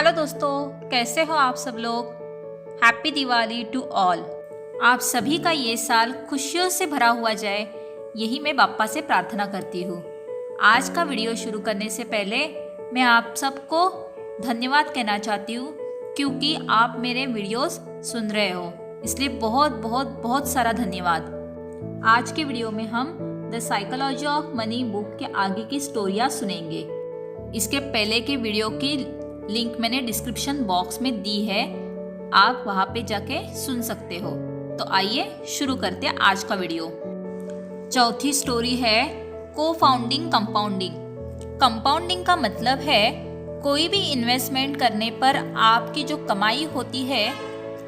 Hello दोस्तों, कैसे हो आप सब लोग। Happy Diwali to all. आप सभी का ये साल खुशियों से भरा हुआ जाए, यही मैं बाप्पा से प्रार्थना करती हूँ। आज का वीडियो शुरू करने से पहले मैं आप सबको धन्यवाद कहना चाहती हूँ, क्योंकि आप मेरे वीडियोस सुन रहे हो, इसलिए बहुत बहुत बहुत सारा धन्यवाद। आज के वीडियो में हम the psychology of money book के आगे की स्टोरियाँ सुनेंगे। इसके पहले के वीडियो की लिंक मैंने डिस्क्रिप्शन बॉक्स में दी है, आप वहां पे जाके सुन सकते हो। तो आइए शुरू करते हैं आज का वीडियो। चौथी स्टोरी है को फाउंडिंग कंपाउंडिंग। कंपाउंडिंग का मतलब है कोई भी इन्वेस्टमेंट करने पर आपकी जो कमाई होती है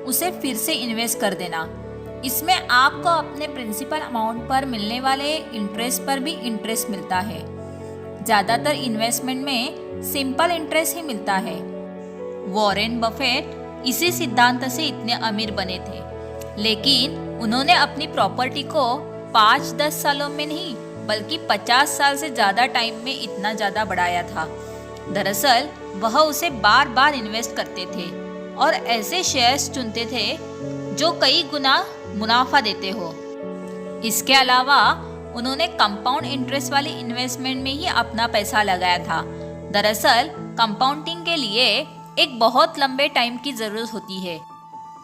उसे फिर से इन्वेस्ट कर देना। इसमें आपको अपने प्रिंसिपल अमाउंट पर मिलने वाले इंटरेस्ट पर भी इंटरेस्ट मिलता है। ज़्यादातर इन्वेस्टमेंट में सिंपल इंटरेस्ट ही मिलता है। वॉरेन बफेट इसी सिद्धांत से इतने अमीर बने थे, लेकिन उन्होंने अपनी प्रॉपर्टी को 5-10 सालों में नहीं बल्कि 50 साल से ज़्यादा टाइम में इतना ज़्यादा बढ़ाया था। दरअसल वह उसे बार बार इन्वेस्ट करते थे और ऐसे शेयर्स चुनते थे जो कई गुना मुनाफा देते हो। इसके अलावा उन्होंने कंपाउंड इंटरेस्ट वाली इन्वेस्टमेंट में ही अपना पैसा लगाया था। दरअसल कंपाउंडिंग के लिए एक बहुत लंबे टाइम की ज़रूरत होती है,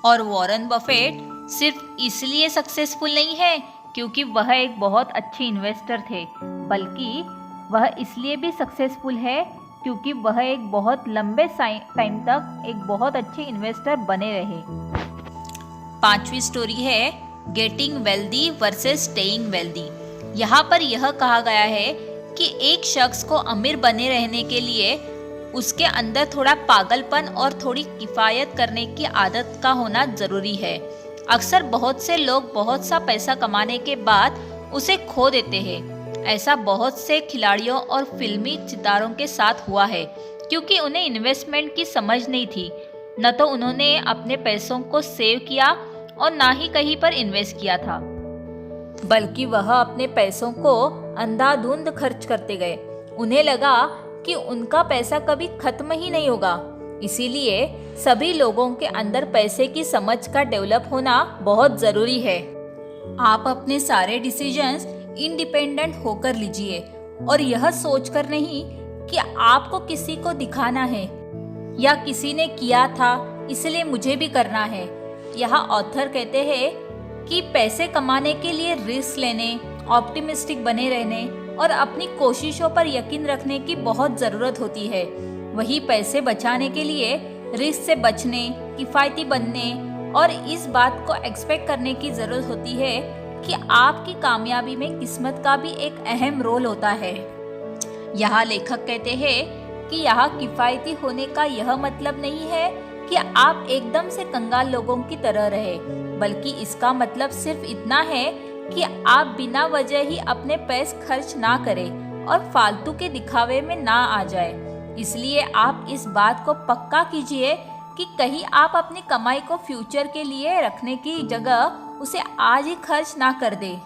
और वॉरेन बफेट सिर्फ इसलिए सक्सेसफुल नहीं है क्योंकि वह एक बहुत अच्छे इन्वेस्टर थे, बल्कि वह इसलिए भी सक्सेसफुल है क्योंकि वह एक बहुत लंबे टाइम तक एक बहुत अच्छे इन्वेस्टर बने रहे। पांचवी स्टोरी है getting wealthy versus staying wealthy. यहाँ पर यह कहा गया है कि एक शख्स को अमीर बने रहने के लिए उसके अंदर थोड़ा पागलपन और थोड़ी किफ़ायत करने की आदत का होना ज़रूरी है। अक्सर बहुत से लोग बहुत सा पैसा कमाने के बाद उसे खो देते हैं। ऐसा बहुत से खिलाड़ियों और फिल्मी सितारों के साथ हुआ है, क्योंकि उन्हें इन्वेस्टमेंट की समझ नहीं थी। न तो उन्होंने अपने पैसों को सेव किया और ना ही कहीं पर इन्वेस्ट किया था, बल्कि वह अपने पैसों को अंधाधुंध खर्च करते गए। उन्हें लगा कि उनका पैसा कभी खत्म ही नहीं होगा। इसीलिए सभी लोगों के अंदर पैसे की समझ का डेवलप होना बहुत ज़रूरी है। आप अपने सारे डिसीजंस इंडिपेंडेंट होकर लीजिए, और यह सोचकर नहीं कि आपको किसी को दिखाना है या किसी ने किया था इसलिए मुझे भी करना है। यहाँ ऑथर कहते हैं कि पैसे कमाने के लिए रिस्क लेने, ऑप्टिमिस्टिक बने रहने और अपनी कोशिशों पर यकीन रखने की बहुत ज़रूरत होती है। वही पैसे बचाने के लिए रिस्क से बचने, किफ़ायती बनने और इस बात को एक्सपेक्ट करने की ज़रूरत होती है कि आपकी कामयाबी में किस्मत का भी एक अहम रोल होता है। यहाँ लेखक कहते हैं कि यहाँ किफ़ायती होने का यह मतलब नहीं है कि आप एकदम से कंगाल लोगों की तरह रहे, बल्कि इसका मतलब सिर्फ इतना है कि आप बिना वजह ही अपने पैसे खर्च ना करें और फालतू के दिखावे में ना आ जाए। इसलिए आप इस बात को पक्का कीजिए कि कहीं आप अपनी कमाई को फ्यूचर के लिए रखने की जगह उसे आज ही खर्च ना कर दे।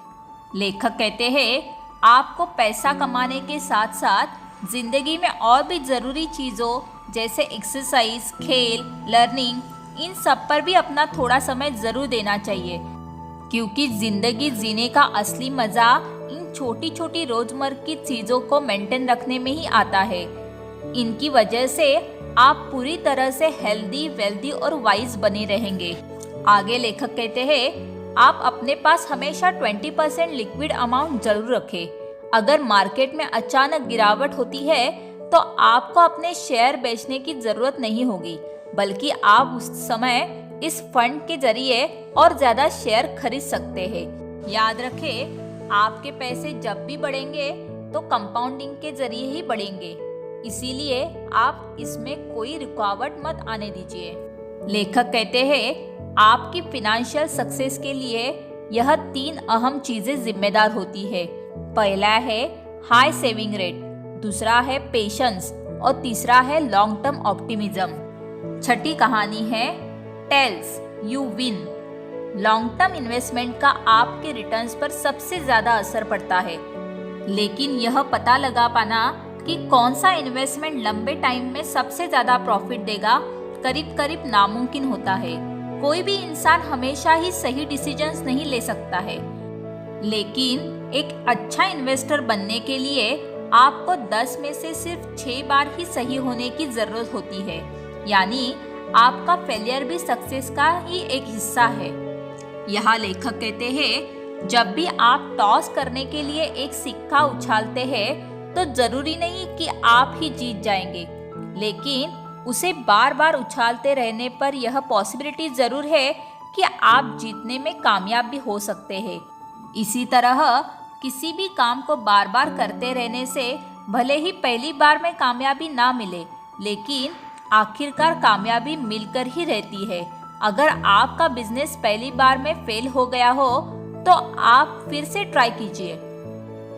लेखक कहते हैं आपको पैसा कमाने के साथ साथ जिंदगी में और भी ज़रूरी चीज़ों जैसे एक्सरसाइज, खेल, लर्निंग, इन सब पर भी अपना थोड़ा समय ज़रूर देना चाहिए, क्योंकि ज़िंदगी जीने का असली मज़ा इन छोटी छोटी रोज़मर्रा की चीज़ों को मेंटेन रखने में ही आता है। इनकी वजह से आप पूरी तरह से हेल्दी, वेल्दी और वाइज बने रहेंगे। आगे लेखक कहते हैं आप अपने पास हमेशा 20% लिक्विड अमाउंट जरूर रखें। अगर मार्केट में अचानक गिरावट होती है तो आपको अपने शेयर बेचने की ज़रूरत नहीं होगी, बल्कि आप उस समय इस फंड के जरिए और ज़्यादा शेयर खरीद सकते हैं। याद रखें आपके पैसे जब भी बढ़ेंगे तो कंपाउंडिंग के जरिए ही बढ़ेंगे, इसीलिए आप इसमें कोई रुकावट मत आने दीजिए। लेखक कहते हैं आपकी फिनेंशियल सक्सेस के लिए यह 3 अहम चीज़ें जिम्मेदार होती है। पहला है हाई सेविंग रेट, दूसरा है पेशेंस और तीसरा है लॉन्ग टर्म ऑप्टिमिज्म। छठी कहानी है tells you win. Long term investment का आपके रिटर्न्स पर सबसे ज़्यादा असर पड़ता है, लेकिन यह पता लगा पाना कि कौन सा इन्वेस्टमेंट लंबे टाइम में सबसे ज़्यादा प्रॉफिट देगा करीब करीब नामुमकिन होता है। कोई भी इंसान हमेशा ही सही डिसीजंस नहीं ले सकता है, लेकिन एक अच्छा इन्वेस्टर बनने के लिए आपको 10 में से सिर्फ 6 बार ही सही होने की ज़रूरत होती है। यानी आपका फेलियर भी सक्सेस का ही एक हिस्सा है। यहाँ लेखक कहते हैं, जब भी आप टॉस करने के लिए एक सिक्का उछालते हैं तो जरूरी नहीं कि आप ही जीत जाएंगे, लेकिन उसे बार बार उछालते रहने पर यह पॉसिबिलिटी जरूर है कि आप जीतने में कामयाब भी हो सकते हैं। इसी तरह किसी भी काम को बार बार करते रहने से भले ही पहली बार में कामयाबी ना मिले, लेकिन आखिरकार कामयाबी मिलकर ही रहती है। अगर आपका बिजनेस पहली बार में फेल हो गया हो तो आप फिर से ट्राई कीजिए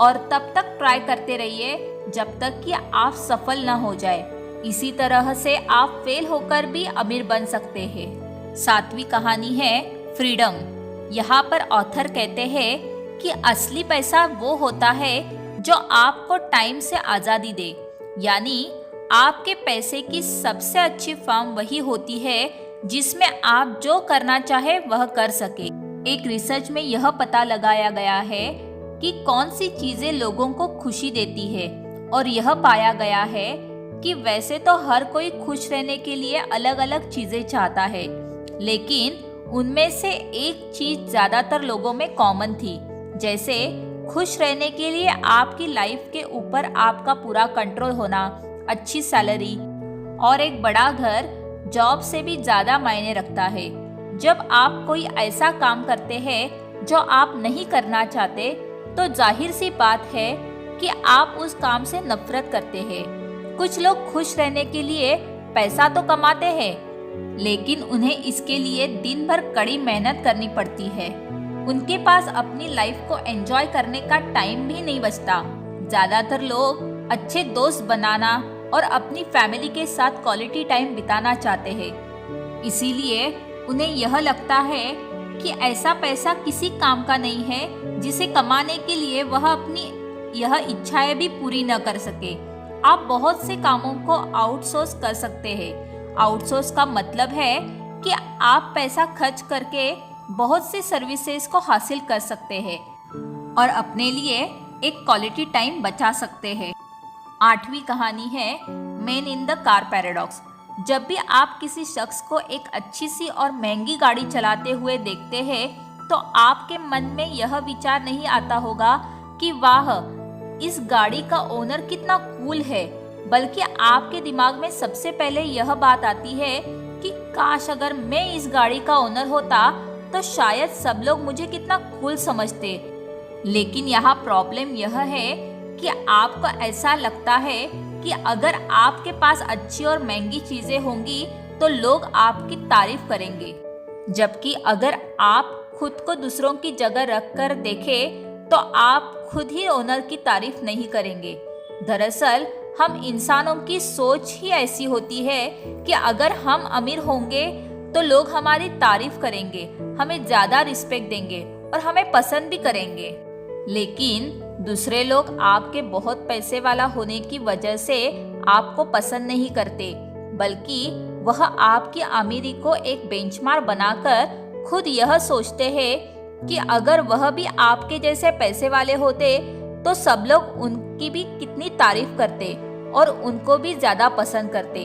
और तब तक ट्राई करते रहिए जब तक कि आप सफल न हो जाए। इसी तरह से आप फेल होकर भी अमीर बन सकते हैं। 7वीं कहानी है फ्रीडम। यहाँ पर ऑथर कहते हैं कि असली पैसा वो होता है जो आपको टाइम से आज़ादी दे। यानी आपके पैसे की सबसे अच्छी फॉर्म वही होती है जिसमें आप जो करना चाहे वह कर सके। एक रिसर्च में यह पता लगाया गया है कि कौन सी चीजें लोगों को खुशी देती है, और यह पाया गया है कि वैसे तो हर कोई खुश रहने के लिए अलग अलग चीजें चाहता है, लेकिन उनमें से एक चीज ज्यादातर लोगों में कॉमन थी। जैसे खुश रहने के लिए आपकी लाइफ के ऊपर आपका पूरा कंट्रोल होना, अच्छी सैलरी और एक बड़ा घर जॉब से भी ज्यादा मायने रखता है। जब आप कोई ऐसा काम करते हैं जो आप नहीं करना चाहते तो जाहिर सी बात है कि आप उस काम से नफरत करते हैं। कुछ लोग खुश रहने के लिए पैसा तो कमाते हैं, लेकिन उन्हें इसके लिए दिन भर कड़ी मेहनत करनी पड़ती है। उनके पास अपनी लाइफ को एंजॉय करने का टाइम भी नहीं बचता। ज्यादातर लोग अच्छे दोस्त बनाना और अपनी फैमिली के साथ क्वालिटी टाइम बिताना चाहते हैं। इसीलिए उन्हें यह लगता है कि ऐसा पैसा किसी काम का नहीं है जिसे कमाने के लिए वह अपनी यह इच्छाएं भी पूरी न कर सके। आप बहुत से कामों को आउटसोर्स कर सकते हैं। आउटसोर्स का मतलब है कि आप पैसा खर्च करके बहुत से सर्विसेज को हासिल कर सकते हैं और अपने लिए एक क्वालिटी टाइम बचा सकते हैं। 8वीं कहानी है man in the car paradox. जब भी आप किसी शख्स को एक अच्छी सी और महंगी गाड़ी चलाते हुए देखते हैं तो आपके मन में यह विचार नहीं आता होगा कि वाह, इस गाड़ी का ओनर कितना कूल है, बल्कि आपके दिमाग में सबसे पहले यह बात आती है कि काश अगर मैं इस गाड़ी का ओनर होता तो शायद सब लोग मुझे कितना कूल समझते। लेकिन यहाँ प्रॉब्लम यह है कि आपको ऐसा लगता है कि अगर आपके पास अच्छी और महंगी चीजें होंगी तो लोग आपकी तारीफ करेंगे, जबकि अगर आप खुद को दूसरों की जगह रखकर देखें तो आप खुद ही ओनर की तारीफ नहीं करेंगे। दरअसल हम इंसानों की सोच ही ऐसी होती है कि अगर हम अमीर होंगे तो लोग हमारी तारीफ करेंगे, हमें ज्यादा रिस्पेक्ट देंगे और हमें पसंद भी करेंगे। लेकिन दूसरे लोग आपके बहुत पैसे वाला होने की वजह से आपको पसंद नहीं करते, बल्कि वह आपकी अमीरी को एक बेंचमार्क बनाकर खुद यह सोचते हैं कि अगर वह भी आपके जैसे पैसे वाले होते तो सब लोग उनकी भी कितनी तारीफ करते और उनको भी ज्यादा पसंद करते।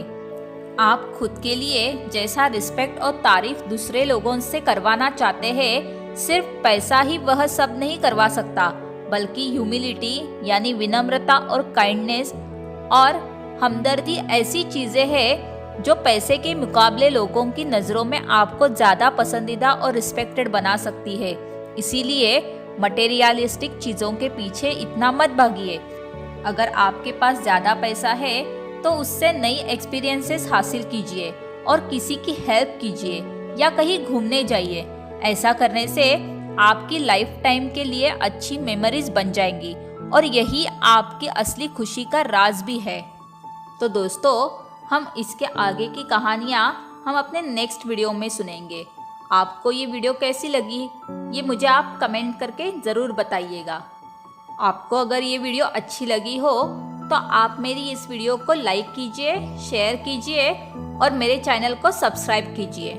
आप खुद के लिए जैसा रिस्पेक्ट और तारीफ दूसरे लोगों से करवाना चाहते हैं, सिर्फ पैसा ही वह सब नहीं करवा सकता, बल्कि ह्यूमिलिटी यानी विनम्रता और काइंडनेस और हमदर्दी ऐसी चीजें हैं जो पैसे के मुकाबले लोगों की नज़रों में आपको ज़्यादा पसंदीदा और रिस्पेक्टेड बना सकती है। इसीलिए मटेरियलिस्टिक चीज़ों के पीछे इतना मत भागिए। अगर आपके पास ज़्यादा पैसा है तो उससे नई एक्सपीरियंसेस हासिल कीजिए और किसी की हेल्प कीजिए या कहीं घूमने जाइए। ऐसा करने से आपकी लाइफ टाइम के लिए अच्छी मेमोरीज बन जाएंगी और यही आपकी असली खुशी का राज भी है। तो दोस्तों, हम इसके आगे की कहानियाँ हम अपने नेक्स्ट वीडियो में सुनेंगे। आपको ये वीडियो कैसी लगी ये मुझे आप कमेंट करके ज़रूर बताइएगा। आपको अगर ये वीडियो अच्छी लगी हो तो आप मेरी इस वीडियो को लाइक कीजिए, शेयर कीजिए और मेरे चैनल को सब्सक्राइब कीजिए।